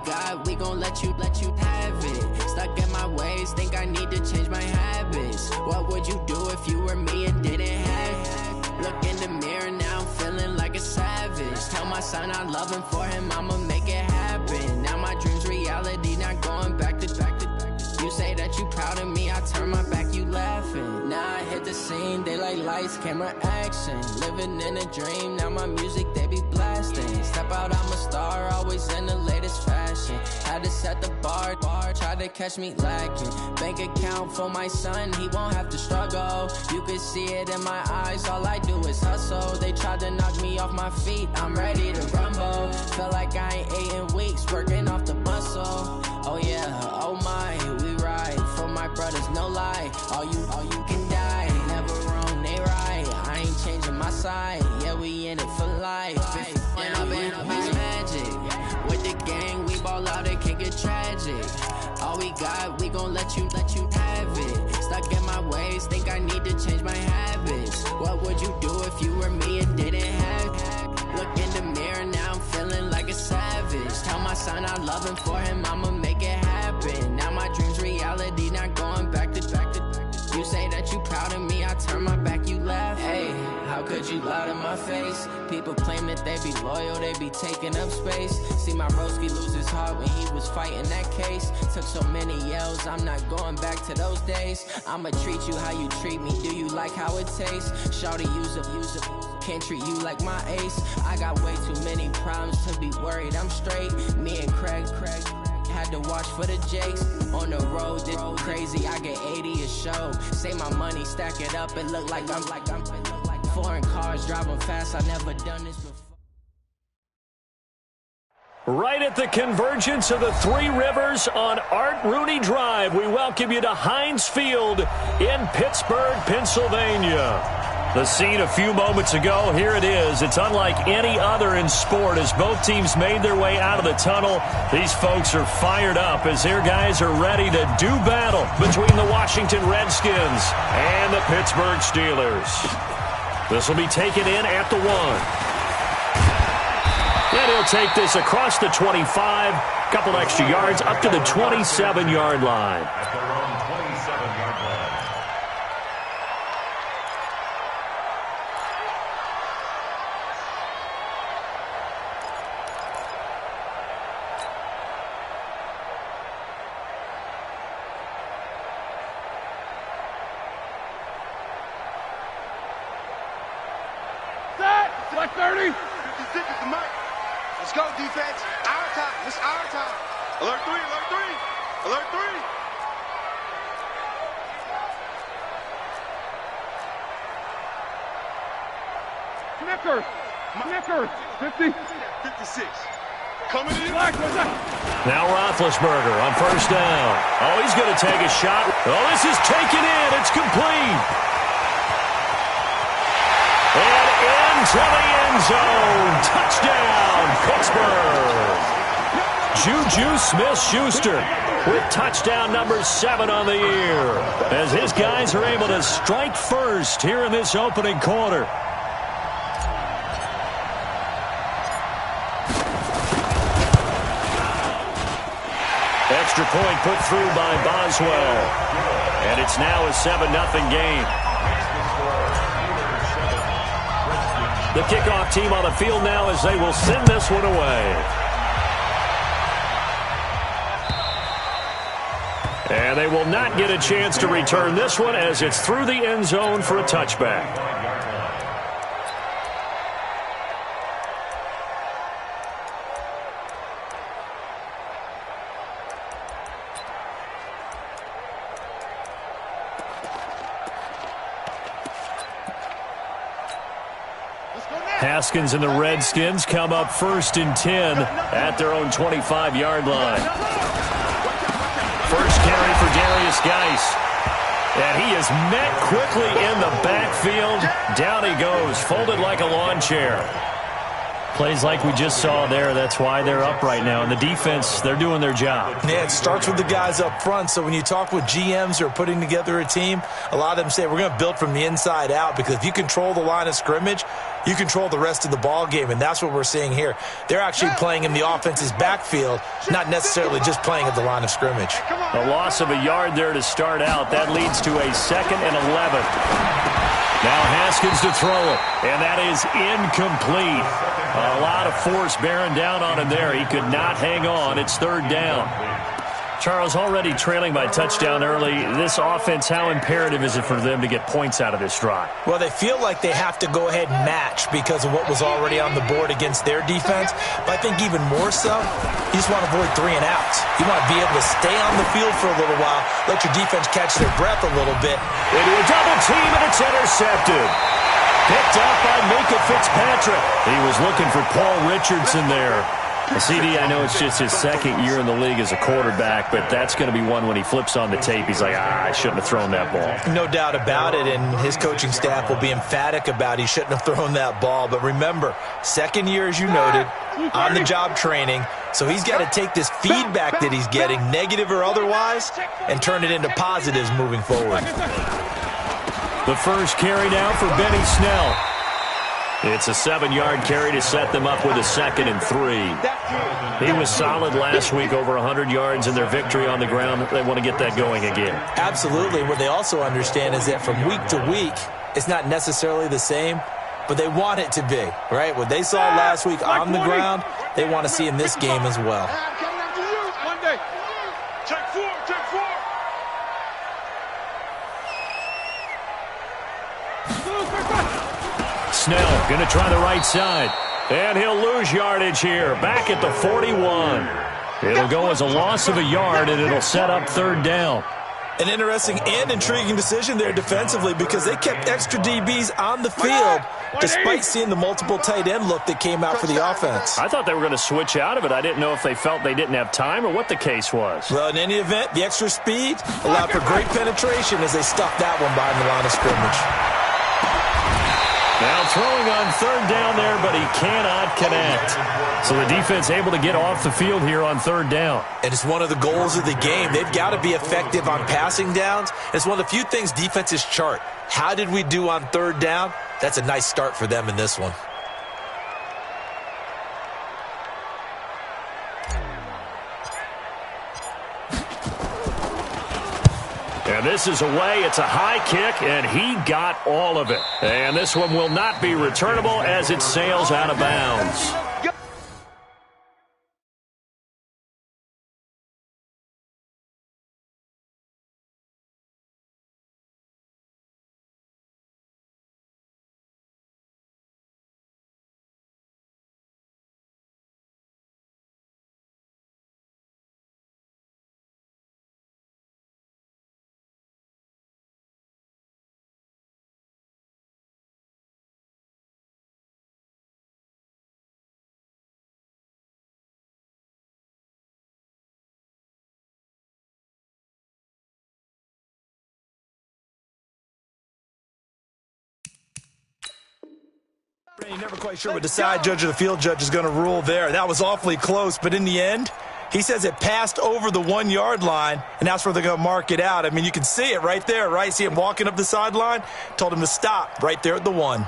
got, we gon' let you have it. Stuck in my ways, think I need to change my habits. What would you do if you were me and didn't have it? Look in the mirror now, I'm feeling like a savage. Tell my son I love him, for him I'ma make it happen. Now my dream's reality, not going back to. You say that you proud of me, I turn my back, you laughing. Now I hit the scene, they like lights, camera, action. Living in a dream, now my music, they be blasting. Step out, I'm a star, always in the latest fashion. Had to set the bar, try to catch me lacking. Bank account for my son, he won't have to struggle. You can see it in my eyes, all I do is hustle. They tried to knock me off my feet, I'm ready to rumble. Feel like I ain't ate in weeks, working off the muscle. Oh yeah, oh my, we ride for my brothers, no lie. All you can die, never wrong, they right. I ain't changing my side, yeah, we in it for life. When I been up is magic. With the gang, we ball out, it can get tragic. All we got, we gon' let you have it. Stuck in my ways, think I need to change my habits. What would you do if you were me and didn't have it? Look in the mirror, now I'm feeling like a savage. Tell my son I love him, for him I'ma make it happen. Now my dream's reality, not going back to. You say that you proud of me, I turn my back, you laugh. Hey, how could you lie to my face? People claim that they be loyal, they be taking up space. See my broski lose his heart when he was fighting that case. Took so many yells, I'm not going back to those days. I'ma treat you how you treat me, do you like how it tastes? Shawty, use up, can't treat you like my ace. I got way too many problems to be worried, I'm straight. Me and Craig had to watch for the Jakes. On the road, this crazy, I get 80 a show. Say my money, stack it up, it look like I'm foreign cars, driving fast, I never done this before. Right at the convergence of the Three Rivers on Art Rooney Drive, we welcome you to Heinz Field in Pittsburgh, Pennsylvania. The scene a few moments ago, here it is. It's unlike any other in sport as both teams made their way out of the tunnel. These folks are fired up as their guys are ready to do battle between the Washington Redskins and the Pittsburgh Steelers. This will be taken in at the 1. And he'll take this across the 25, couple extra yards up to the 27-yard line. Black 30. 56 is the mark. Let's go, defense. Our time. It's our time. Alert 3, alert 3. Alert 3. Knickers. 50. 56. Coming in. Now Roethlisberger on first down. Oh, he's going to take a shot. Oh, this is taken in. It's complete. And into the end zone. Touchdown, Pittsburgh. Juju Smith-Schuster with touchdown number 7 on the year as his guys are able to strike first here in this opening quarter. Extra point put through by Boswell. And it's now a 7-0 game. The kickoff team on the field now as they will send this one away. And they will not get a chance to return this one as it's through the end zone for a touchback. Haskins and the Redskins come up 1st and 10 at their own 25-yard line. First carry for Darius Geis. And he is met quickly in the backfield. Down he goes, folded like a lawn chair. Plays like we just saw there. That's why they're up right now. And the defense, they're doing their job. Yeah, it starts with the guys up front. So when you talk with GMs who are putting together a team, a lot of them say we're going to build from the inside out because if you control the line of scrimmage, you control the rest of the ball game, and that's what we're seeing here. They're actually playing in the offense's backfield, not necessarily just playing at the line of scrimmage. A loss of a yard there to start out. That leads to a 2nd and 11. Now Haskins to throw it, and that is incomplete. A lot of force bearing down on him there. He could not hang on. It's 3rd down. Charles, already trailing by touchdown early. This offense, how imperative is it for them to get points out of this drive? Well, they feel like they have to go ahead and match because of what was already on the board against their defense. But I think even more so, you just want to avoid 3 and outs. You want to be able to stay on the field for a little while, let your defense catch their breath a little bit. Into a double team, and it's intercepted. Picked up by Minkah Fitzpatrick. He was looking for Paul Richardson there. CD, I know it's just his 2nd year in the league as a quarterback, but that's going to be one when he flips on the tape. He's like, I shouldn't have thrown that ball. No doubt about it, and his coaching staff will be emphatic about he shouldn't have thrown that ball. But remember, 2nd year, as you noted, on-the-job training, so he's got to take this feedback that he's getting, negative or otherwise, and turn it into positives moving forward. The first carry now for Benny Snell. It's a 7-yard carry to set them up with a 2nd and 3. He was solid last week, over 100 yards in their victory on the ground. They want to get that going again. Absolutely. What they also understand is that from week to week, it's not necessarily the same, but they want it to be, right? What they saw last week on the ground, they want to see in this game as well. Snell going to try the right side. And he'll lose yardage here. Back at the 41. It'll go as a loss of a yard, and it'll set up 3rd down. An interesting and intriguing decision there defensively because they kept extra DBs on the field despite seeing the multiple tight end look that came out for the offense. I thought they were going to switch out of it. I didn't know if they felt they didn't have time or what the case was. Well, in any event, the extra speed allowed for great penetration as they stuffed that one behind the line of scrimmage. Now throwing on 3rd down there, but he cannot connect. So the defense able to get off the field here on 3rd down. And it's one of the goals of the game. They've got to be effective on passing downs. It's one of the few things defenses chart. How did we do on 3rd down? That's a nice start for them in this one. And this is away. It's a high kick, and he got all of it. And this one will not be returnable as it sails out of bounds. You're never quite sure what the side judge or the field judge is going to rule there. That was awfully close, but in the end, he says it passed over the 1-yard line, and that's where they're going to mark it out. I mean, you can see it right there, right? See him walking up the sideline? Told him to stop right there at the 1.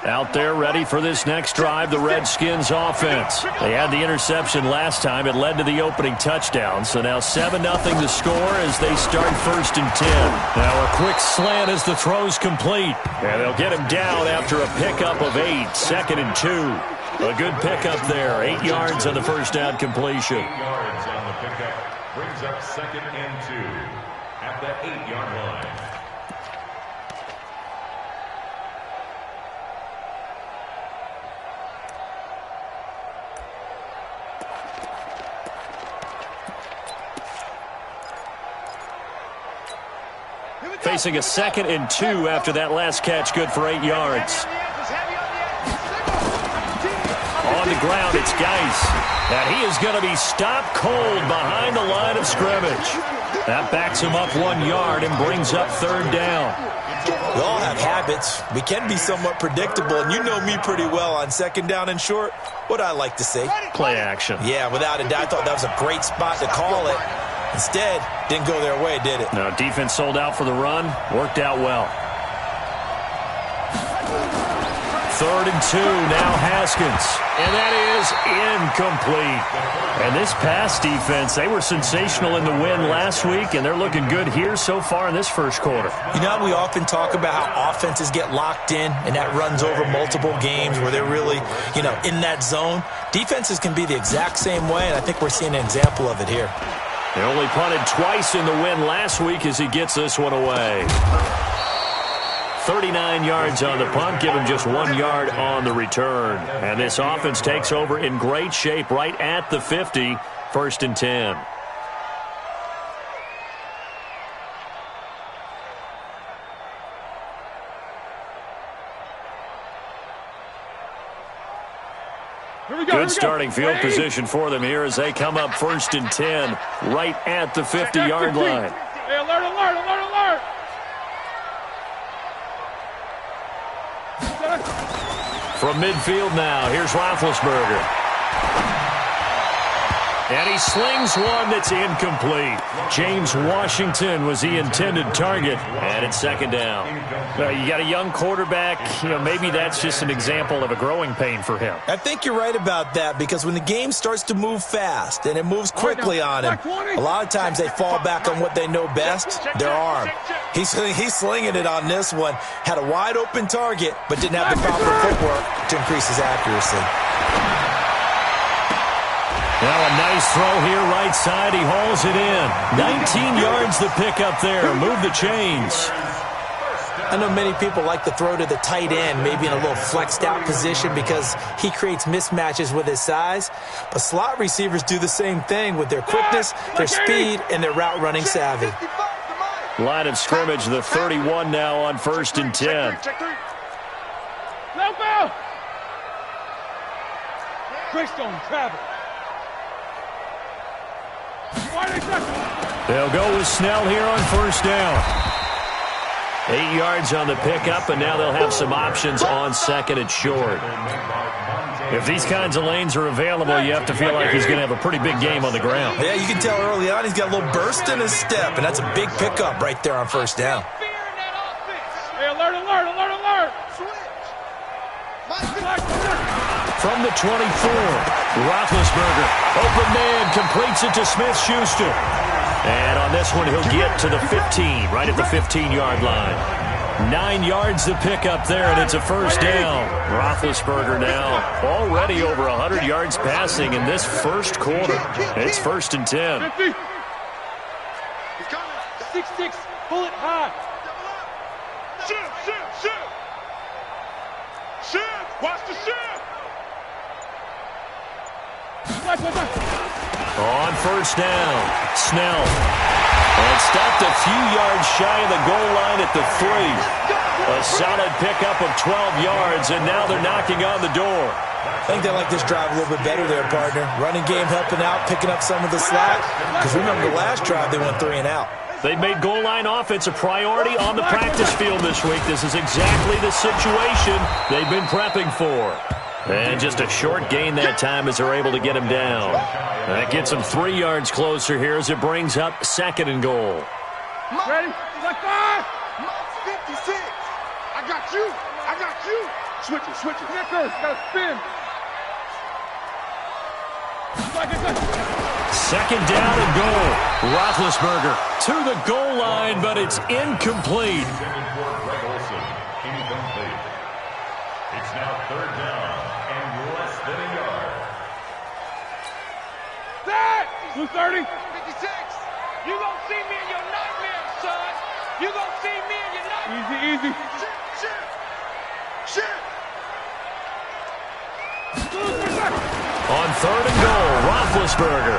Out there ready for this next drive, the Redskins offense. They had the interception last time. It led to the opening touchdown. So now 7-0 the score as they start 1st and 10. Now a quick slant as the throw's complete. And they'll get him down after a pickup of 8, 2nd and 2. A good pickup there, 8 yards on the first down completion. 8 yards on the pickup brings up 2nd and 2 at the 8-yard line. Facing a 2nd and 2 after that last catch, good for 8 yards. On the ground, it's Geis. And he is going to be stopped cold behind the line of scrimmage. That backs him up 1 yard and brings up third down. We all have habits. We can be somewhat predictable, and you know me pretty well on second down and short. What I like to say? Play action. Yeah, without a doubt. I thought that was a great spot to call it. Instead, didn't go their way, did it? No, defense sold out for the run. Worked out well. 3rd and 2, now Haskins. And that is incomplete. And this pass defense, they were sensational in the win last week, and they're looking good here so far in this first quarter. You know, we often talk about how offenses get locked in, and that runs over multiple games where they're really, in that zone. Defenses can be the exact same way, and I think we're seeing an example of it here. They only punted twice in the win last week as he gets this one away. 39 yards on the punt, give him just 1 yard on the return. And this offense takes over in great shape right at the 50, 1st and 10. Good starting field position for them here as they come up 1st and 10 right at the 50-yard line. Hey, alert, alert, alert, alert! From midfield now, here's Roethlisberger. And he slings one that's incomplete. James Washington was the intended target, and it's 2nd down. You got a young quarterback. Maybe that's just an example of a growing pain for him. I think you're right about that, because when the game starts to move fast and it moves quickly on him, a lot of times they fall back on what they know best, their arm. He's slinging it on this one. Had a wide-open target, but didn't have the proper footwork to increase his accuracy. Now a nice throw here right side. He hauls it in. 19 yards the pick up there. Move the chains. I know many people like to throw to the tight end, maybe in a little flexed out position because he creates mismatches with his size. But slot receivers do the same thing with their quickness, their speed, and their route running savvy. Line of scrimmage, the 31 now on 1st and 10. Greystone travel. They'll go with Snell here on 1st down. 8 yards on the pickup, and now they'll have some options on 2nd and short. If these kinds of lanes are available, you have to feel like he's going to have a pretty big game on the ground. Yeah, you can tell early on he's got a little burst in his step, and that's a big pickup right there on 1st down. Hey, alert, alert, alert, alert! From the 24, Roethlisberger. Open man, completes it to Smith-Schuster. And on this one, he'll get to the 15, right at the 15-yard line. 9 yards to pick up there, and it's a 1st down. Roethlisberger now already over 100 yards passing in this first quarter. It's 1st and 10. 6-6, pull it high. Shift, watch the shift. On 1st down, Snell. And stopped a few yards shy of the goal line at the 3. A solid pickup of 12 yards, and now they're knocking on the door. I think they like this drive a little bit better there, partner. Running game helping out, picking up some of the slack. Because remember the last drive, they went 3 and out. They made goal line offense a priority on the practice field this week. This is exactly the situation they've been prepping for. And just a short gain that time as they're able to get him down. That gets him 3 yards closer here as it brings up 2nd and goal. Ready? Like 5. 56. I got you. I got you. Switch it, switch it. Got to spin. 2nd down and goal. Roethlisberger to the goal line, but it's incomplete. It's now 3rd down and less than a yard. Set! 230. 56. You gonna see me in your nightmares, son. You gonna see me in your nightmares. Easy, easy. Shit. On 3rd and goal, Roethlisberger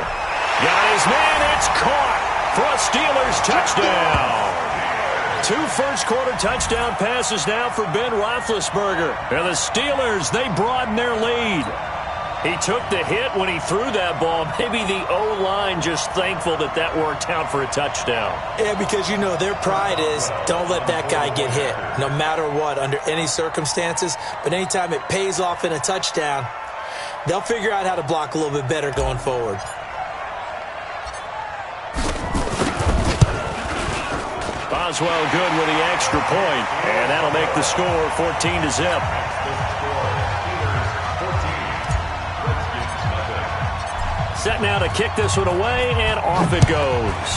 got his man. It's caught for a Steelers touchdown. 2 first-quarter touchdown passes now for Ben Roethlisberger. And the Steelers, they broaden their lead. He took the hit when he threw that ball. Maybe the O-line just thankful that that worked out for a touchdown. Yeah, because, you know, their pride is don't let that guy get hit, no matter what, under any circumstances. But anytime it pays off in a touchdown, they'll figure out how to block a little bit better going forward. Boswell good with the extra point, and that'll make the score 14-0. Set now to kick this one away, and off it goes.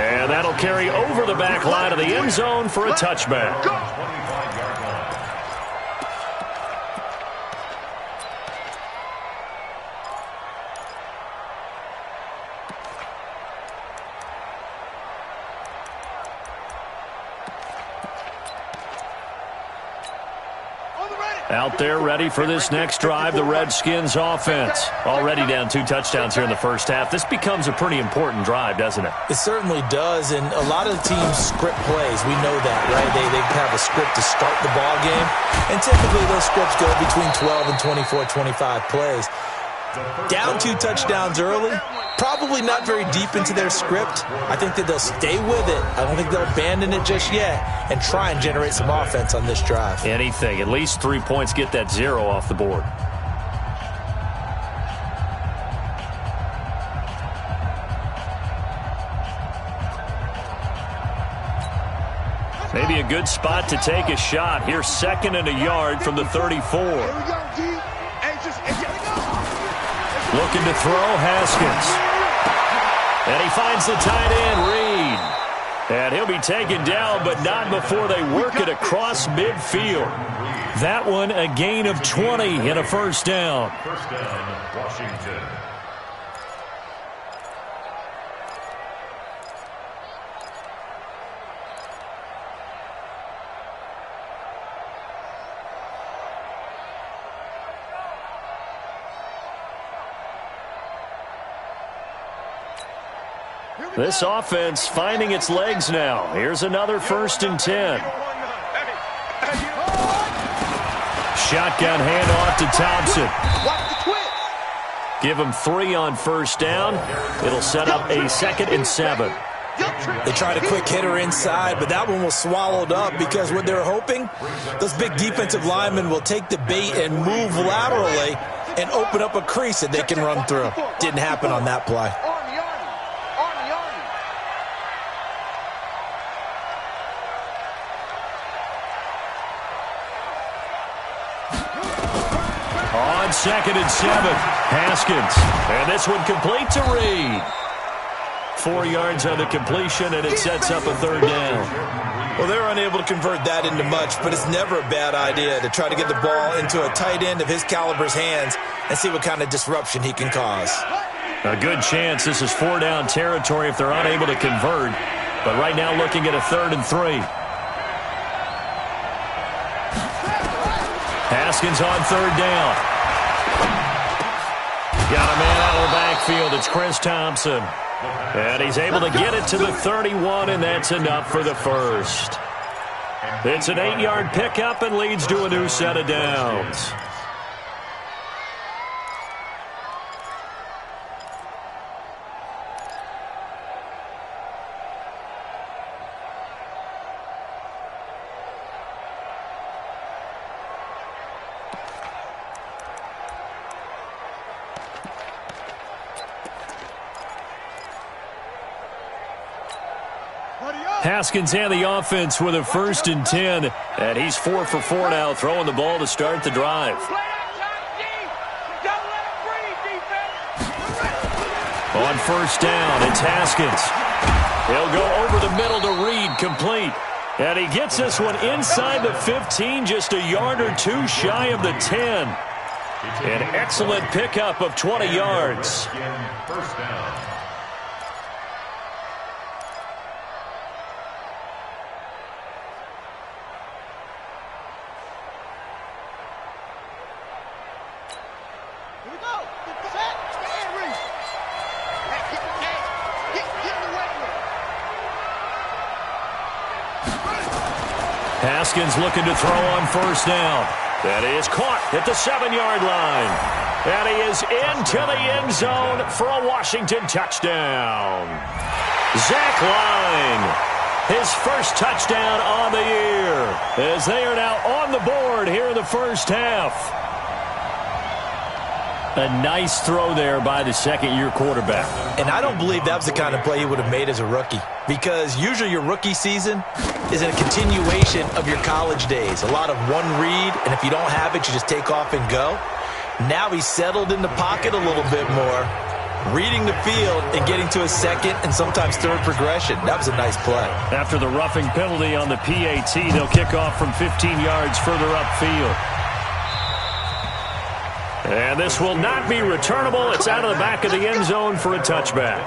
And that'll carry over the back line of the end zone for a touchback. Out there ready for this next drive, the Redskins offense. Already down 2 touchdowns here in the first half. This becomes a pretty important drive, doesn't it? It certainly does, and a lot of the teams script plays. We know that, right? They have a script to start the ball game, and typically those scripts go between 12 and 24, 25 plays. Down 2 touchdowns early, probably not very deep into their script. I think that they'll stay with it. I don't think they'll abandon it just yet and try and generate some offense on this drive. Anything. At least 3 points, get that 0 off the board. Maybe a good spot to take a shot. Here's 2nd and a yard from the 34. Looking to throw, Haskins. And he finds the tight end, Reed. And he'll be taken down, but not before they work it across midfield. That one a gain of 20 and a first down. First down, Washington. This offense finding its legs now. Here's another 1st and 10. Shotgun handoff to Thompson. Give him 3 on first down. It'll set up a 2nd and 7. They tried a quick hitter inside, but that one was swallowed up because what they're hoping, those big defensive linemen will take the bait and move laterally and open up a crease that they can run through. Didn't happen on that play. On 2nd and 7, Haskins. And this one complete to Reed. 4 yards on the completion, and it sets up a 3rd down. Well, they're unable to convert that into much, but it's never a bad idea to try to get the ball into a tight end of his caliber's hands and see what kind of disruption he can cause. A good chance this is 4-down territory if they're unable to convert. But right now looking at a 3rd and 3. Haskins on 3rd down. Got a man out of the backfield. It's Chris Thompson. And he's able to get it to the 31, and that's enough for the first. It's an 8-yard pickup and leads to a new set of downs. Haskins and the offense with a 1st and 10. And he's 4 for 4 now, throwing the ball to start the drive. On 1st down, it's Haskins. He'll go over the middle to Reed, complete. And he gets this one inside the 15, just a yard or 2 shy of the 10. An excellent pickup of 20 yards. First down. Haskins looking to throw on first down. That is caught at the 7-yard line. And he is into the end zone for a Washington touchdown. Zach Line, his first touchdown on the year, as they are now on the board here in the first half. A nice throw there by the second-year quarterback. And I don't believe that was the kind of play he would have made as a rookie, because usually your rookie season is a continuation of your college days. A lot of one read, and if you don't have it, you just take off and go. Now he's settled in the pocket a little bit more, reading the field and getting to a second and sometimes third progression. That was a nice play. After the roughing penalty on the PAT, they'll kick off from 15 yards further upfield. And this will not be returnable. It's out of the back of the end zone for a touchback.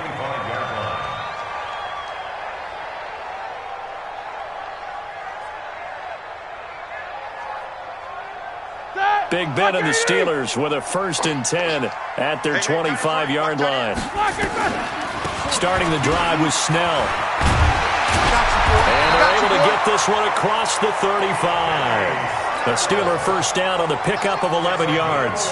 Big Ben and the Steelers with a 1st and 10 at their 25-yard line. Starting the drive was Snell. And they're able to get this one across the 35. The Steeler first down on the pickup of 11 yards.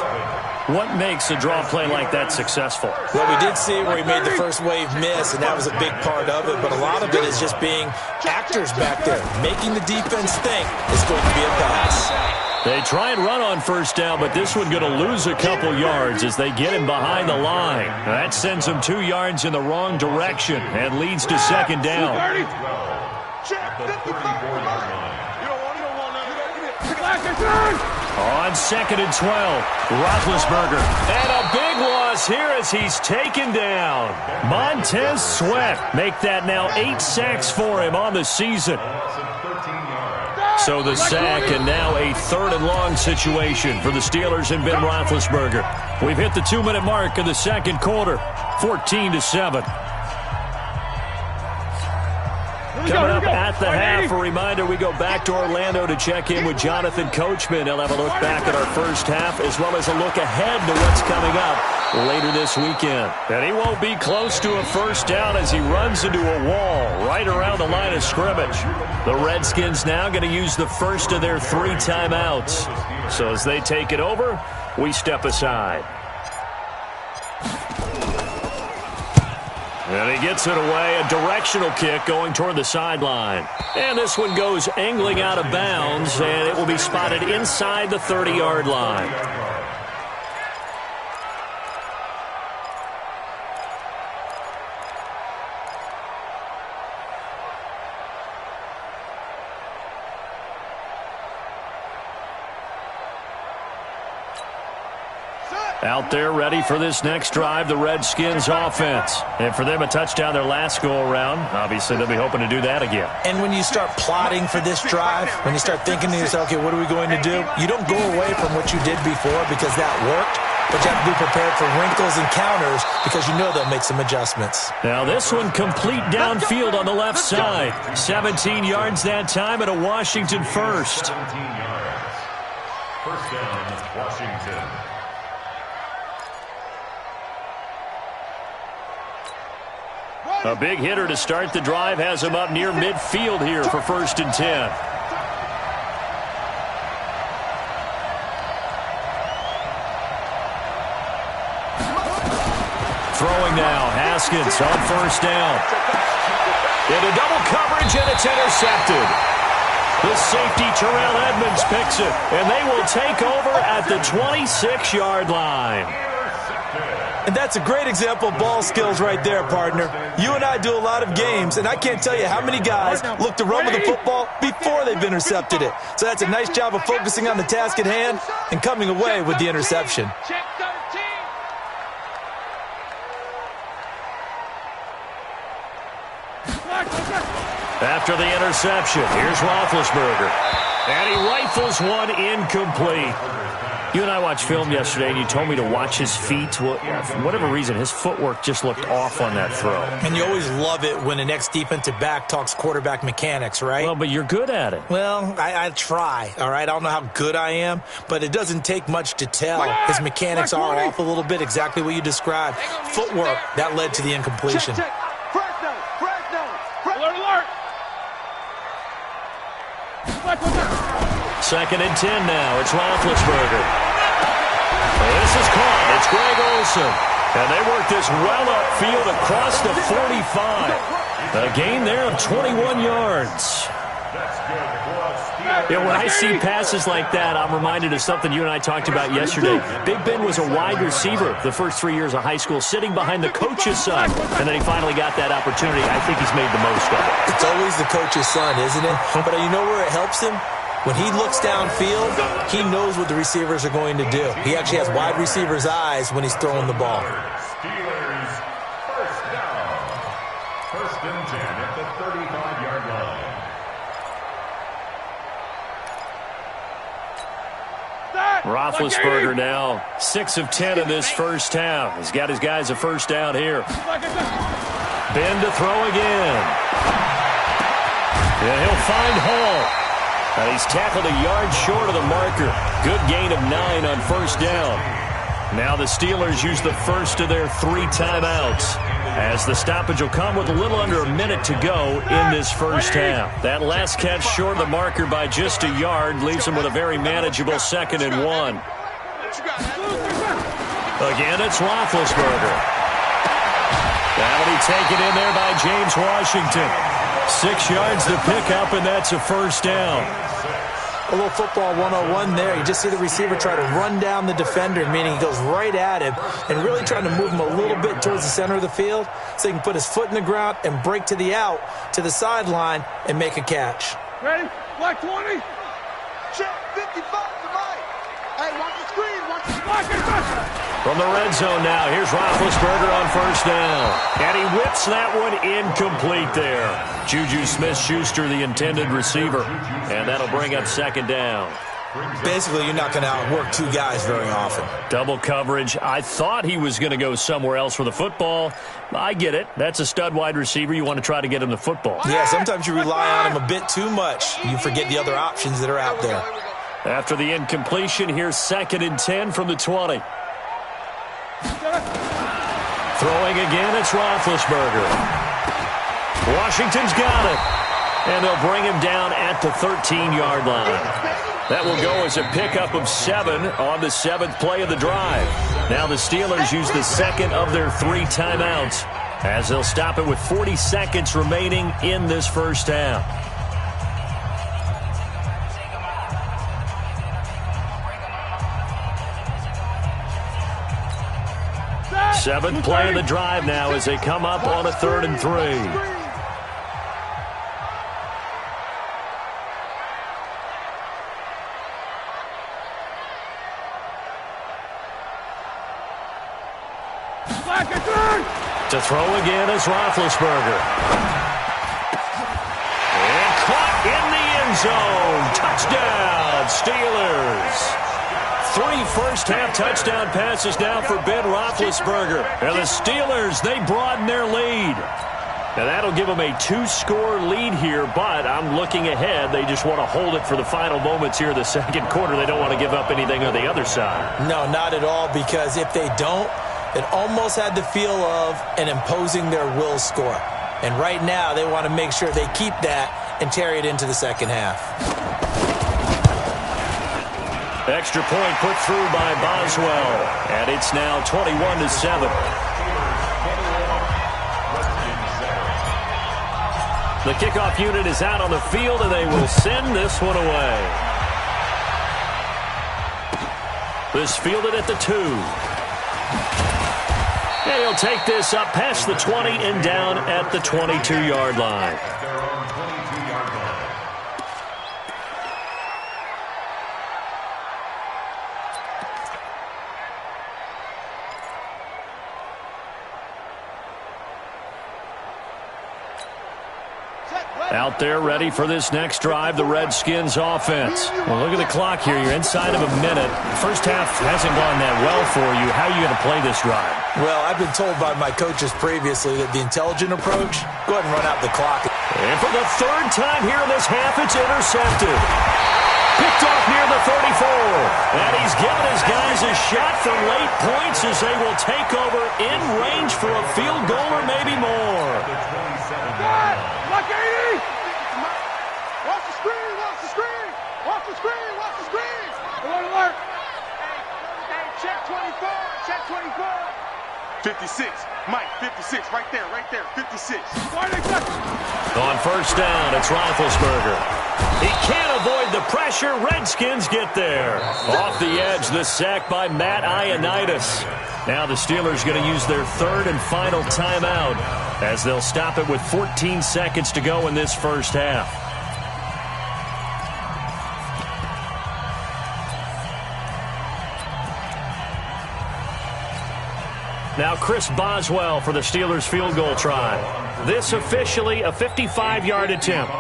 What makes a draw play like that successful? Well, we did see where he made the first wave miss, and that was a big part of it. But a lot of it is just being actors back there, making the defense think it's going to be a pass. They try and run on first down, but this one going to lose a couple yards as they get him behind the line. That sends him 2 yards in the wrong direction and leads to second down. On 2nd and 12, Roethlisberger. And a big loss here as he's taken down. Montez Sweat make that now 8 sacks for him on the season. So the sack, and now a 3rd and long situation for the Steelers and Ben Roethlisberger. We've hit the 2-minute mark of the second quarter, 14-7. Coming up at the half, a reminder, we go back to Orlando to check in with Jonathan Coachman. He'll have a look back at our first half as well as a look ahead to what's coming up later this weekend. And he won't be close to a first down as he runs into a wall right around the line of scrimmage. The Redskins now going to use the first of their 3 timeouts. So as they take it over, we step aside. And he gets it away, a directional kick going toward the sideline. And this one goes angling out of bounds, and it will be spotted inside the 30-yard line. Out there ready for this next drive, the Redskins offense. And for them, a touchdown their last go-around. Obviously, they'll be hoping to do that again. And when you start plotting for this drive, when you start thinking to yourself, okay, what are we going to do? You don't go away from what you did before because that worked, but you have to be prepared for wrinkles and counters because you know they'll make some adjustments. Now this one complete downfield on the left side. 17 yards that time and a Washington first. 17 yards. First down, Washington. A big hitter to start the drive has him up near midfield here for 1st and 10. Throwing now, Haskins on first down. Into double coverage, and it's intercepted. The safety, Terrell Edmonds, picks it, and they will take over at the 26-yard line. And that's a great example of ball skills right there, partner. You and I do a lot of games, and I can't tell you how many guys look to run with the football before they've intercepted it. So that's a nice job of focusing on the task at hand and coming away with the interception. After the interception, here's Roethlisberger. And he rifles one incomplete. You and I watched film yesterday, and you told me to watch his feet. For whatever reason, his footwork just looked off on that throw. And you always love it when an ex-defensive back talks quarterback mechanics, right? Well, but you're good at it. Well, I try, all right? I don't know how good I am, but it doesn't take much to tell. His mechanics are off a little bit, exactly what you described. Footwork, that led to the incompletion. Check. Fresno. Alert. 2nd and 10 now. It's Roethlisberger. This is caught. It's Greg Olsen. And they work this well upfield across the 45. A gain there of 21 yards. Yeah, when I see passes like that, I'm reminded of something you and I talked about yesterday. Big Ben was a wide receiver the first 3 years of high school, sitting behind the coach's son. And then he finally got that opportunity. I think he's made the most of it. It's always the coach's son, isn't it? But you know where it helps him? When he looks downfield, he knows what the receivers are going to do. He actually has wide receivers' eyes when he's throwing the ball. Steelers first down. 1st and 10 at the 35-yard line. Roethlisberger now 6 of 10 in this first half. He's got his guys a first down here. Ben to throw again. And he'll find Hall. And he's tackled a yard short of the marker. Good gain of 9 on first down. Now the Steelers use the first of their 3 timeouts, as the stoppage will come with a little under a minute to go in this first half. That last catch short of the marker by just a yard leaves them with a very manageable 2nd and 1. Again, it's Roethlisberger. That'll be taken in there by James Washington. 6 yards to pick up, and that's a first down. A little football 101 there. You just see the receiver try to run down the defender, meaning he goes right at him and really trying to move him a little bit towards the center of the field so he can put his foot in the ground and break to the out, to the sideline, and make a catch. Ready? Black 20. Check 55 to Mike. Hey, watch the screen. Watch the screen. From the red zone now, here's Roethlisberger on first down. And he whips that one incomplete there. Juju Smith-Schuster, the intended receiver. And that'll bring up 2nd down. Basically, you're not going to outwork 2 guys very often. Double coverage. I thought he was going to go somewhere else for the football. I get it. That's a stud wide receiver. You want to try to get him the football. Yeah, sometimes you rely on him a bit too much. You forget the other options that are out there. After the incompletion, here's 2nd and 10 from the 20. Throwing again, it's Roethlisberger. Washington's got it. And they'll bring him down at the 13-yard line. That will go as a pickup of 7 on the 7th play of the drive. Now the Steelers use the 2nd of their 3 timeouts, as they'll stop it with 40 seconds remaining in this first half. Seventh play of the drive now as they come up on a 3rd and 3. To throw again is Roethlisberger. And caught in the end zone. Touchdown, Steelers. 3 first-half touchdown passes now for Ben Roethlisberger. And the Steelers, they broaden their lead. Now that'll give them a 2-score lead here, but I'm looking ahead. They just want to hold it for the final moments here in the 2nd quarter. They don't want to give up anything on the other side. No, not at all, because if they don't, it almost had the feel of an imposing their will score. And right now, they want to make sure they keep that and carry it into the 2nd half. Extra point put through by Boswell. And it's now 21-7. The kickoff unit is out on the field, and they will send this one away. This fielded at the 2. And he'll take this up past the 20 and down at the 22-yard line. Out there ready for this next drive, the Redskins offense. Well, look at the clock here. You're inside of a minute. First half hasn't gone that well for you. How are you going to play this drive? Well, I've been told by my coaches previously that the intelligent approach, go ahead and run out the clock. And for the 3rd time here in this half, it's intercepted. Picked off near the 34. And he's given his guys a shot for late points as they will take over in range for a field goal or maybe more. Block 80! Watch the screen! Watch the screen! Watch the screen! Watch the screen! Alert, alert! Hey, check 24! Check 24! 56. Mike, 56. Right there, 56. On first down, it's Roethlisberger. He can't avoid the pressure. Redskins get there. Off the edge, the sack by Matt Ioannidis. Now the Steelers going to use their third and final timeout as they'll stop it with 14 seconds to go in this first half. Now Chris Boswell for the Steelers field goal try. This officially a 55-yard attempt.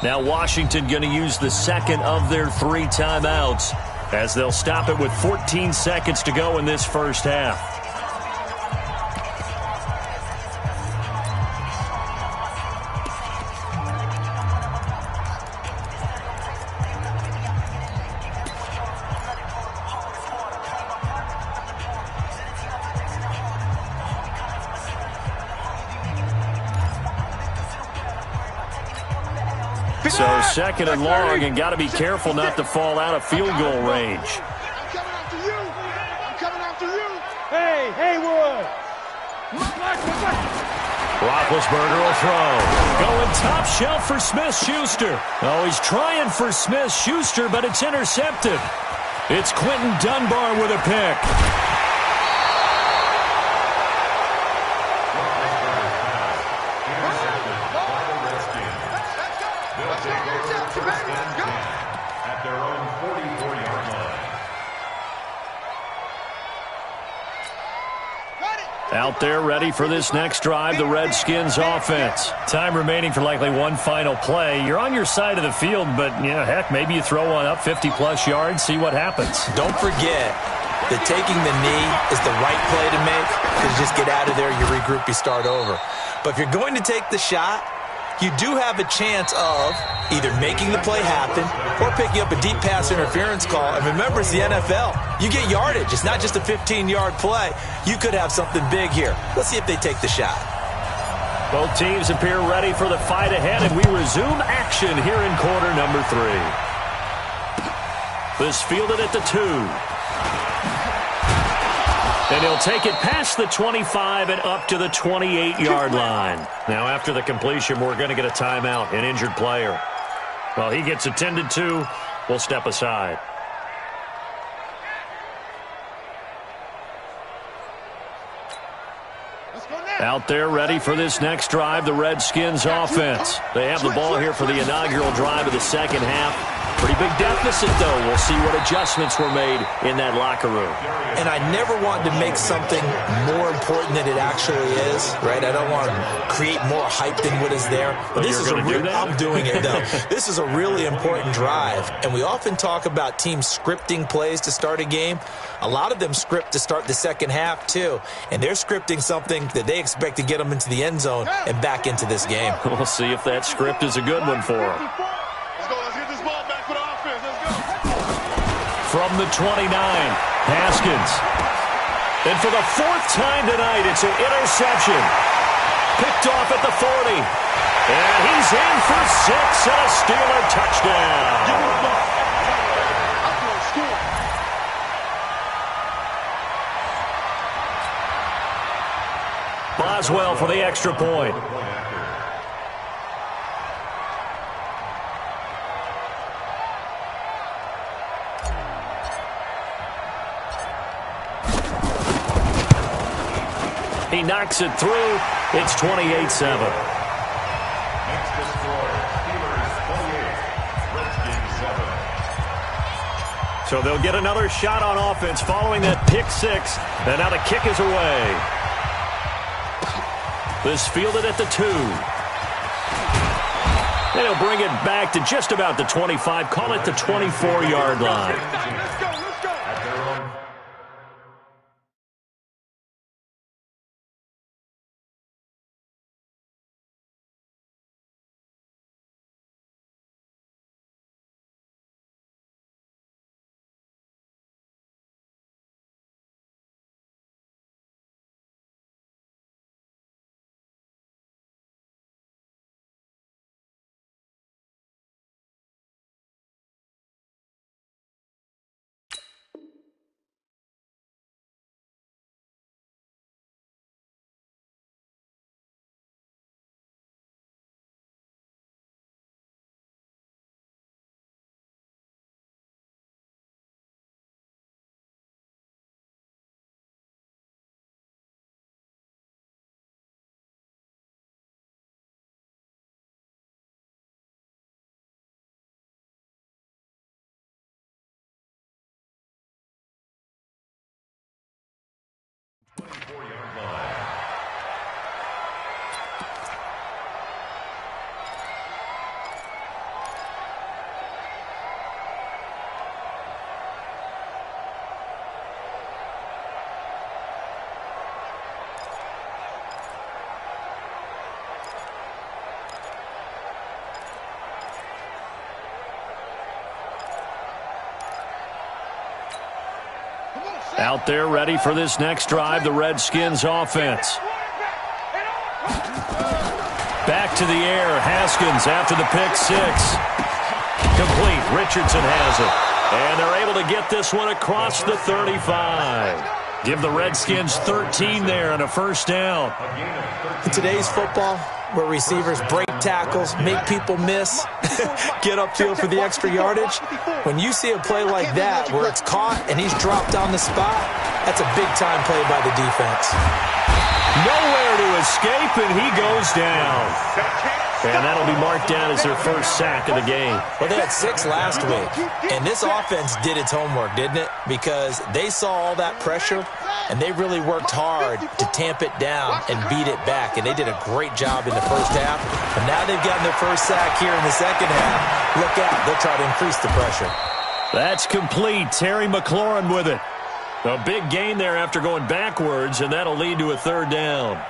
Now Washington going to use the second of their 3 timeouts as they'll stop it with 14 seconds to go in this first half. So second and long, and got to be careful not to fall out of field goal range. I'm coming after you! I'm coming after you! Hey, Haywood! Roethlisberger will throw. Going top shelf for Smith-Schuster. Oh, he's trying for Smith-Schuster, but it's intercepted. It's Quentin Dunbar with a pick. At their own 44-yard line. Out there ready for this next drive, the Redskins offense. Time remaining for likely one final play. You're on your side of the field, but, heck, maybe you throw one up 50-plus yards, see what happens. Don't forget that taking the knee is the right play to make, because you just get out of there, you regroup, you start over. But if you're going to take the shot, you do have a chance of either making the play happen or picking up a deep pass interference call. And remember, it's the NFL. You get yardage. It's not just a 15-yard play. You could have something big here. Let's see if they take the shot. Both teams appear ready for the fight ahead, and we resume action here in quarter number 3. This fielded at the 2. And he'll take it past the 25 and up to the 28-yard line. Now, after the completion, we're going to get a timeout, an injured player. Well, he gets attended to. We'll step aside. Out there ready for this next drive, the Redskins offense. They have the ball here for the inaugural drive of the second half. Pretty big deficit, though. We'll see what adjustments were made in that locker room. And I never want to make something more important than it actually is, right? I don't want to create more hype than what is there. But this is I'm doing it, though. This is a really important drive. And we often talk about teams scripting plays to start a game. A lot of them script to start the second half, too. And they're scripting something that they expect to get them into the end zone and back into this game. We'll see if that script is a good one for them. Let's get this ball back for the offense. Let's go. From the 29, Haskins. And for the 4th time tonight, it's an interception. Picked off at the 40. And he's in for 6 and a Steeler touchdown. Boswell for the extra point. He knocks it through. It's 28-7. Makes the score Steelers 28, Redskins 7. So they'll get another shot on offense following that pick 6. And now the kick is away. This fielded at the 2. And he'll bring it back to just about the 25. Call it the 24-yard line. Out there ready for this next drive, the Redskins offense. Back to the air, Haskins after the pick six. Complete, Richardson has it. And they're able to get this one across the 35. Give the Redskins 13 there and a first down. In today's football, where receivers break tackles, make people miss, get upfield for the extra yardage, when you see a play like that where it's caught and he's dropped on the spot, that's a big-time play by the defense. Nowhere to escape, and he goes down. And that'll be marked down as their first sack of the game. Well, they had 6 last week, and this offense did its homework, didn't it? Because they saw all that pressure, and they really worked hard to tamp it down and beat it back, and they did a great job in the first half. And now they've gotten their first sack here in the second half. Look out, they'll try to increase the pressure. That's complete. Terry McLaurin with it. A big gain there after going backwards, and that'll lead to a third down.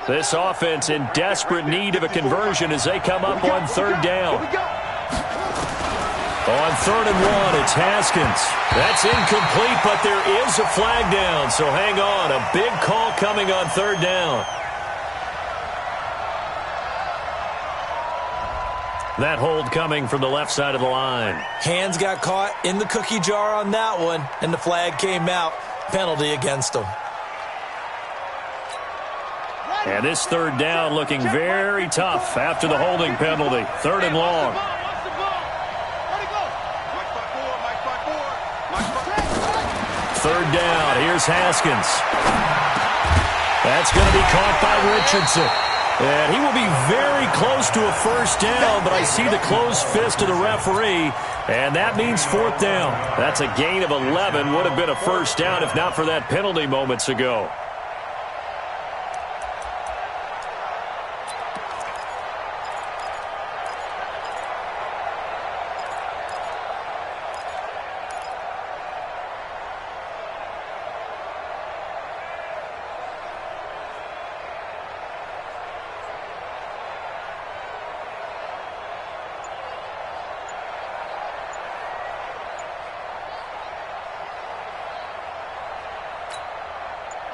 This offense in desperate need of a conversion as they come up on third down. On 3rd and 1, it's Haskins. That's incomplete, but there is a flag down, so hang on. A big call coming on third down. That hold coming from the left side of the line. Hands got caught in the cookie jar on that one, and the flag came out. Penalty against them. And this third down looking very tough after the holding penalty. 3rd and long. Third down. Here's Haskins. That's going to be caught by Richardson. And he will be very close to a first down, but I see the closed fist of the referee, and that means 4th down. That's a gain of 11. Would have been a first down if not for that penalty moments ago.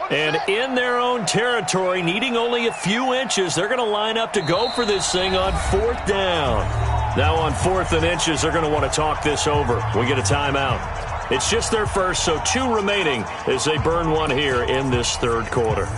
And in their own territory, needing only a few inches, they're going to line up to go for this thing on 4th down. Now on 4th and inches, they're going to want to talk this over. We get a timeout. It's just their first, so 2 remaining as they burn one here in this third quarter.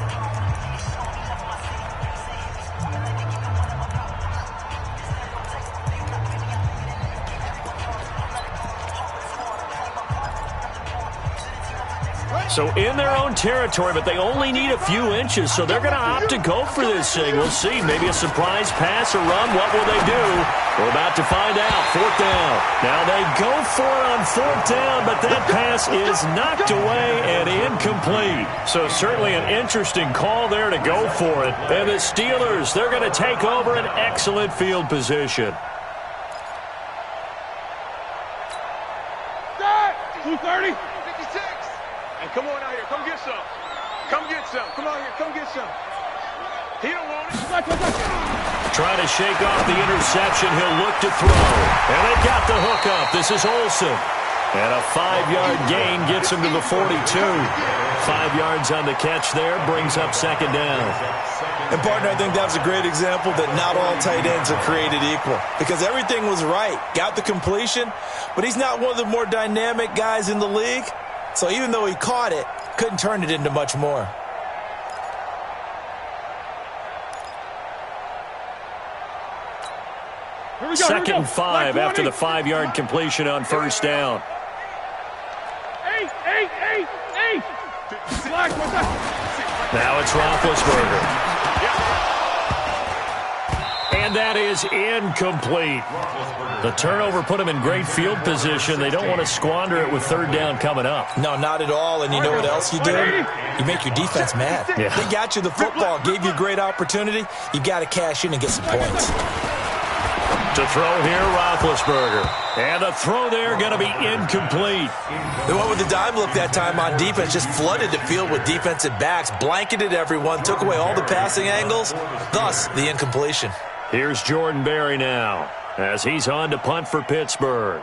So in their own territory, but they only need a few inches, so they're going to opt to go for this thing. We'll see. Maybe a surprise pass or run. What will they do? We're about to find out. 4th down. Now they go for it on 4th down, but that pass is knocked away and incomplete. So certainly an interesting call there to go for it. And the Steelers, they're going to take over an excellent field position. 230. Come on out here. Come get some. Come get some. Come out here. Come get some. He don't want it. Trying to shake off the interception. He'll look to throw. And they got the hook up. This is Olsen. And a 5-yard gain gets him to the 42. 5 yards on the catch there. Brings up 2nd down. And, partner, I think that was a great example that not all tight ends are created equal. Because everything was right. Got the completion. But he's not one of the more dynamic guys in the league. So even though he caught it, couldn't turn it into much more. Here we go, 2nd and 5 after the 5-yard completion on 1st down. 8. Black, what's that? Now it's Roethlisberger. And that is incomplete. The turnover put them in great field position. They don't want to squander it with 3rd down coming up. No, not at all. And you know what else you do? You make your defense mad. Yeah. They got you the football, gave you a great opportunity. You got to cash in and get some points. To throw here, Roethlisberger. And the throw there going to be incomplete. They went with the dime look that time on defense, just flooded the field with defensive backs, blanketed everyone, took away all the passing angles, thus the incompletion. Here's Jordan Berry now. as he's on to punt for Pittsburgh.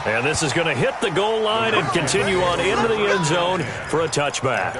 And this is going to hit the goal line and continue on into the end zone for a touchback.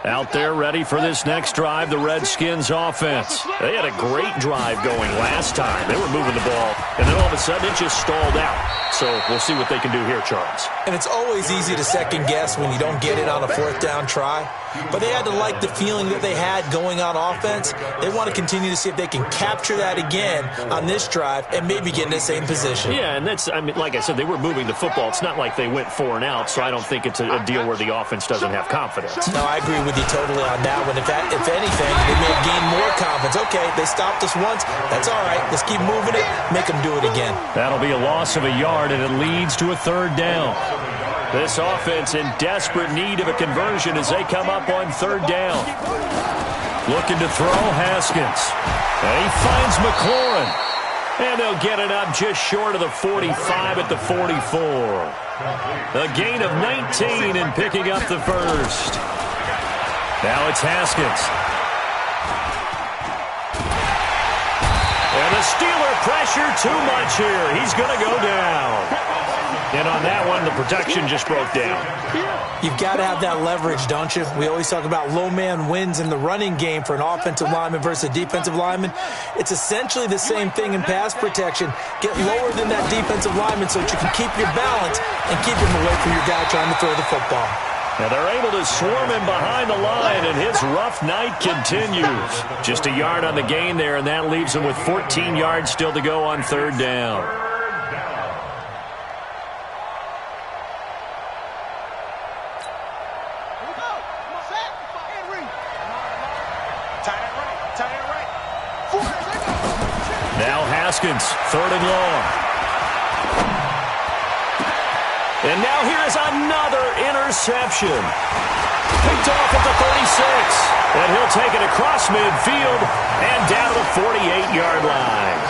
Out there ready for this next drive, the Redskins offense. They had a great drive going last time. They were moving the ball, and then all of a sudden it just stalled out. So we'll see what they can do here, Charles. And it's always easy to second guess when you don't get it on a fourth down try. But they had to like the feeling that they had going on offense. They want to continue to see if they can capture that again on this drive and maybe get in the same position. Yeah, and that's, I mean, like I said, they were moving the football. It's not like they went 4 and out, so I don't think it's a deal where the offense doesn't have confidence. No, I agree with you totally on that one. If anything, they may have gained more confidence. Okay, they stopped us once. That's all right. Let's keep moving it. Make them do it again. That'll be a loss of a yard, and it leads to a third down. This offense in desperate need of a conversion as they come up on third down. Looking to throw, Haskins. And he finds McLaurin. And they'll get it up just short of the 45 at the 44. A gain of 19 in picking up the first. Now it's Haskins. And the Steeler pressure too much here. He's going to go down. And on that one, the protection just broke down. You've got to have that leverage, don't you? We always talk about low man wins in the running game for an offensive lineman versus a defensive lineman. It's essentially the same thing in pass protection. Get lower than that defensive lineman so that you can keep your balance and keep him away from your guy trying to throw the football. And they're able to swarm him behind the line, and his rough night continues. Just a yard on the gain there, and that leaves him with 14 yards still to go on third down. Now Haskins, third and long. And now here's another interception. Picked off at the 36. And he'll take it across midfield and down to the 48-yard line.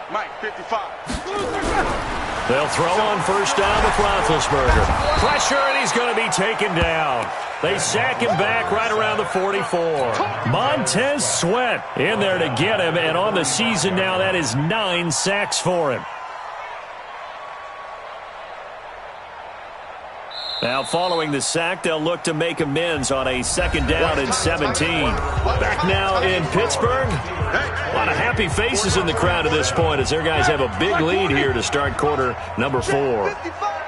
Mike, 55. They'll throw on first down with Roethlisberger. Pressure, and he's going to be taken down. They sack him back right around the 44. Montez Sweat in there to get him, and on the season now, that is 9 sacks for him. Now, following the sack, they'll look to make amends on a second down and 17. Back now in Pittsburgh. A lot of happy faces in the crowd at this point as their guys have a big lead here to start quarter number 4.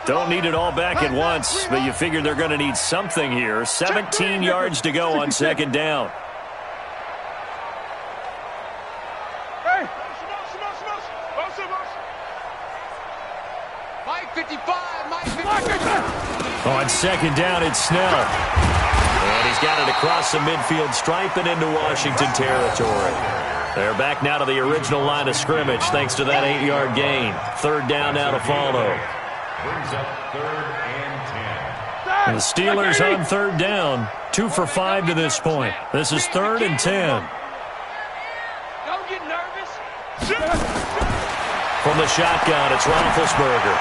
Don't need it all back at once, but you figure they're going to need something here. 17 yards to go on second down. Mike, 55. Mike, 55. On second down, it's Snell. And he's got it across the midfield stripe and into Washington territory. They're back now to the original line of scrimmage thanks to that 8-yard gain. Third down now to follow. Brings up third and 10. The Steelers on third down, 2 for 5 to this point. This is third and 10. Don't get nervous. From the shotgun, it's Roethlisberger.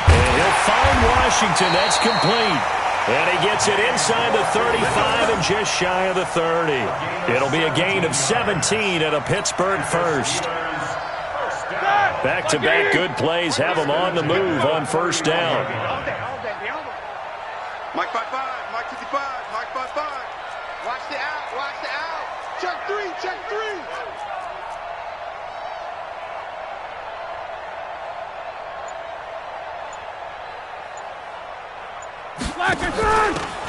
And he'll find Washington. That's complete. And he gets it inside the 35 and just shy of the 30. It'll be a gain of 17 and a Pittsburgh first. Back-to-back good plays have them on the move on first down. Mike 55, Mike 55, Mike 55. Watch the out, watch the out. Check 3, check 3.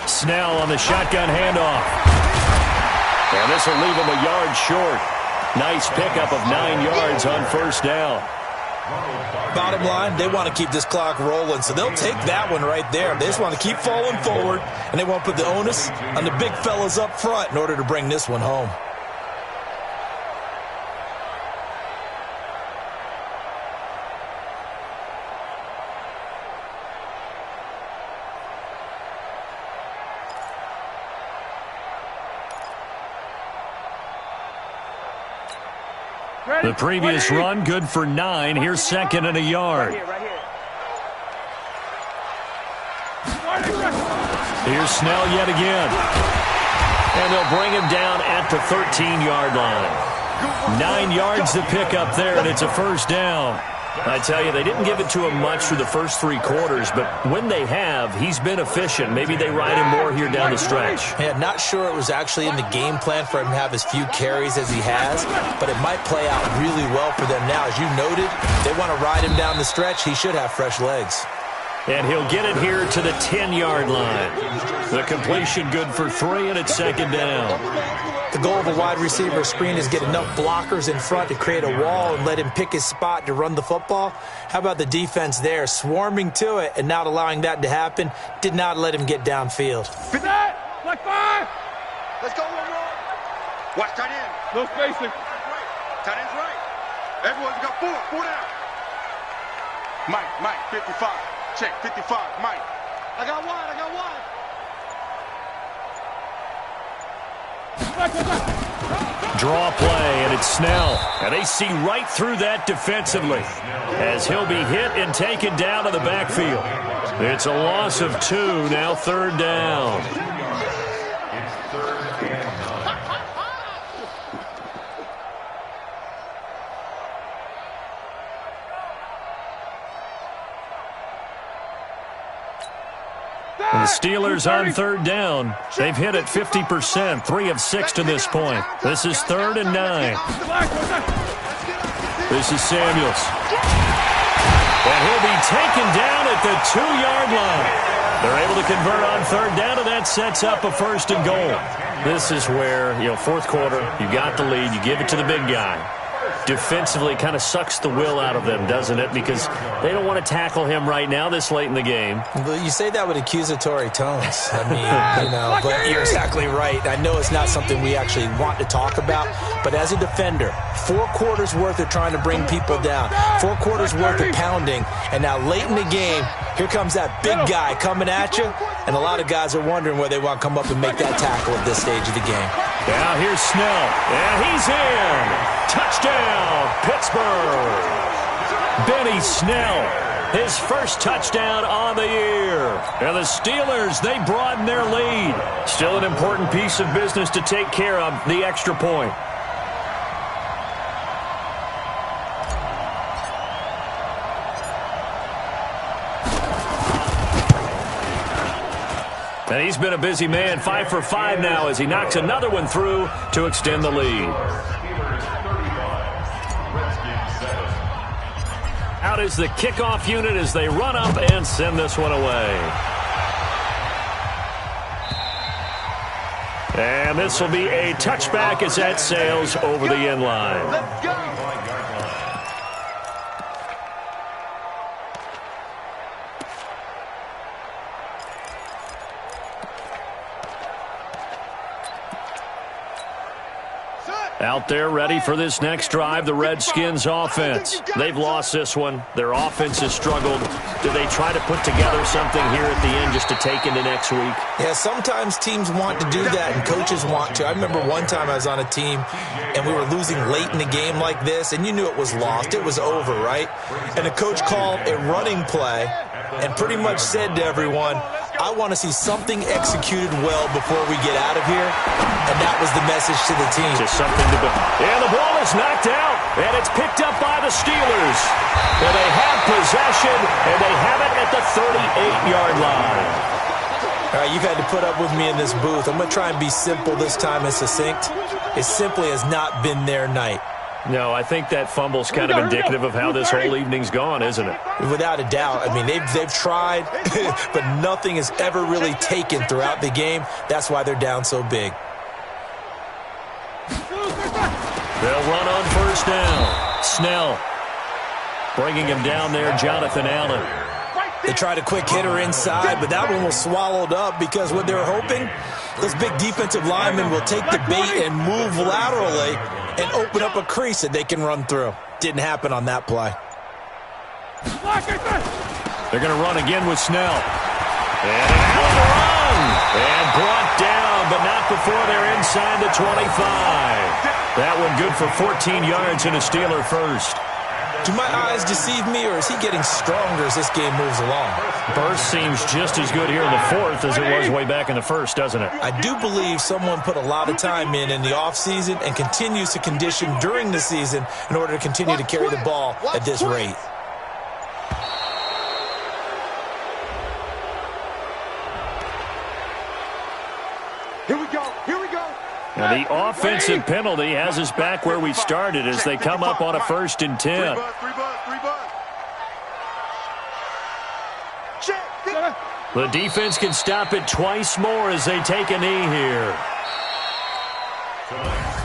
Snell on the shotgun handoff. And this will leave him a yard short. Nice pickup of 9 yards on first down. Bottom line, they want to keep this clock rolling, so they'll take that one right there. They just want to keep falling forward, and they want to put the onus on the big fellas up front in order to bring this one home. The previous run, good for 9. Here's second and a yard. Here's Snell yet again. And they'll bring him down at the 13-yard line. 9 yards to pick up there, and it's a first down. I tell you, they didn't give it to him much through the first 3 quarters, but when they have, he's been efficient. Maybe they ride him more here down the stretch. Yeah, not sure it was actually in the game plan for him to have as few carries as he has, but it might play out really well for them now. As you noted, they want to ride him down the stretch. He should have fresh legs. And he'll get it here to the 10-yard line. The completion good for 3, and it's second down. The goal of a wide receiver screen is get enough blockers in front to create a wall and let him pick his spot to run the football. How about the defense there, swarming to it and not allowing that to happen? Did not let him get downfield. Fit that! Like 5! Let's go, one more! Watch tight end. No spacing. Tight end's right. Everyone's got 4. 4 down. Mike, 55. Check, 55, Mike. I got one. Draw play, and it's Snell. And they see right through that defensively as he'll be hit and taken down to the backfield. It's a loss of 2, now third down. The Steelers on third down. They've hit it 50%, 3 of 6 to this point. This is 3rd and 9. This is Samuels. And he'll be taken down at the 2-yard line. They're able to convert on third down, and that sets up a 1st and goal. This is where, fourth quarter, you got the lead, you give it to the big guy. Defensively kind of sucks the will out of them, doesn't it? Because they don't want to tackle him right now this late in the game. Well, you say that with accusatory tones. I mean, but you're exactly right. I know it's not something we actually want to talk about, but as a defender, 4 quarters worth of trying to bring people down, 4 quarters worth of pounding, and now late in the game, here comes that big guy coming at you, and a lot of guys are wondering where they want to come up and make that tackle at this stage of the game. Now here's Snell, and he's in. Touchdown, Pittsburgh. Benny Snell, his first touchdown on the year. And the Steelers, they broaden their lead. Still an important piece of business to take care of, the extra point. And he's been a busy man, 5 for 5 now as he knocks another one through to extend the lead. Out is the kickoff unit as they run up and send this one away. And this will be a touchback as that sails over the end line. Let's go! Out there ready for this next drive, the Redskins offense. They've lost this one. Their offense has struggled. Do they try to put together something here at the end just to take into next week? Yeah, sometimes teams want to do that and coaches want to. I remember one time I was on a team and we were losing late in the game like this, and you knew it was lost. It was over, right? And the coach called a running play and pretty much said to everyone, I want to see something executed well before we get out of here. And that was the message to the team. Just something to build. And the ball is knocked out, and it's picked up by the Steelers. And they have possession, and they have it at the 38-yard line. All right, you've had to put up with me in this booth. I'm going to try and be simple this time and succinct. It simply has not been their night. No, I think that fumble's kind of indicative of how this whole evening's gone, isn't it? Without a doubt. I mean, they've tried, but nothing has ever really taken throughout the game. That's why they're down so big. They'll run on first down. Snell Bringing him down there, Jonathan Allen. They tried a quick hitter inside, but that one was swallowed up because what they were hoping, those big defensive linemen will take the bait and move laterally and open up a crease that they can run through. Didn't happen on that play. They're going to run again with Snell. And an out run. And brought down, but not before they're inside the 25. That one good for 14 yards and a Steeler first. Do my eyes deceive me, or is he getting stronger as this game moves along? Burst seems just as good here in the fourth as it was way back in the first, doesn't it? I do believe someone put a lot of time in the offseason and continues to condition during the season in order to continue to carry the ball at this rate. Here we go. Here we go. Now the offensive penalty has us back where we started as they come up on a 1st and 10. Three buzz. Check. The defense can stop it twice more as they take a knee here.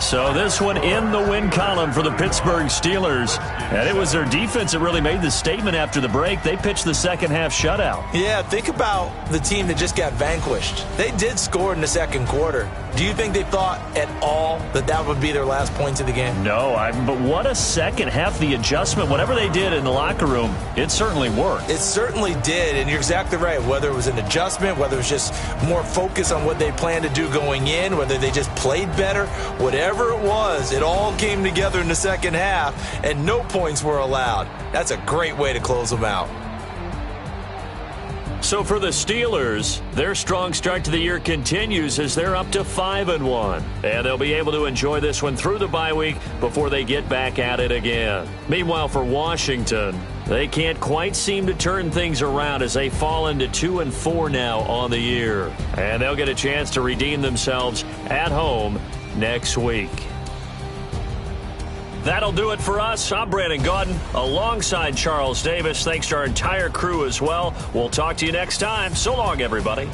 So this one in the win column for the Pittsburgh Steelers. And it was their defense that really made the statement after the break. They pitched the second half shutout. Yeah, think about the team that just got vanquished. They did score in the second quarter. Do you think they thought at all that that would be their last points of the game? No, but what a second half. The adjustment, whatever they did in the locker room, it certainly worked. It certainly did, and you're exactly right. Whether it was an adjustment, whether it was just more focus on what they planned to do going in, whether they just played better, whatever it was, it all came together in the second half, and no points were allowed. That's a great way to close them out. So for the Steelers, their strong start to the year continues as they're up to 5-1. And they'll be able to enjoy this one through the bye week before they get back at it again. Meanwhile, for Washington, they can't quite seem to turn things around as they fall into 2-4 now on the year. And they'll get a chance to redeem themselves at home next week. That'll do it for us. I'm Brandon Gaudin alongside Charles Davis. Thanks to our entire crew as well. We'll talk to you next time. So long, everybody.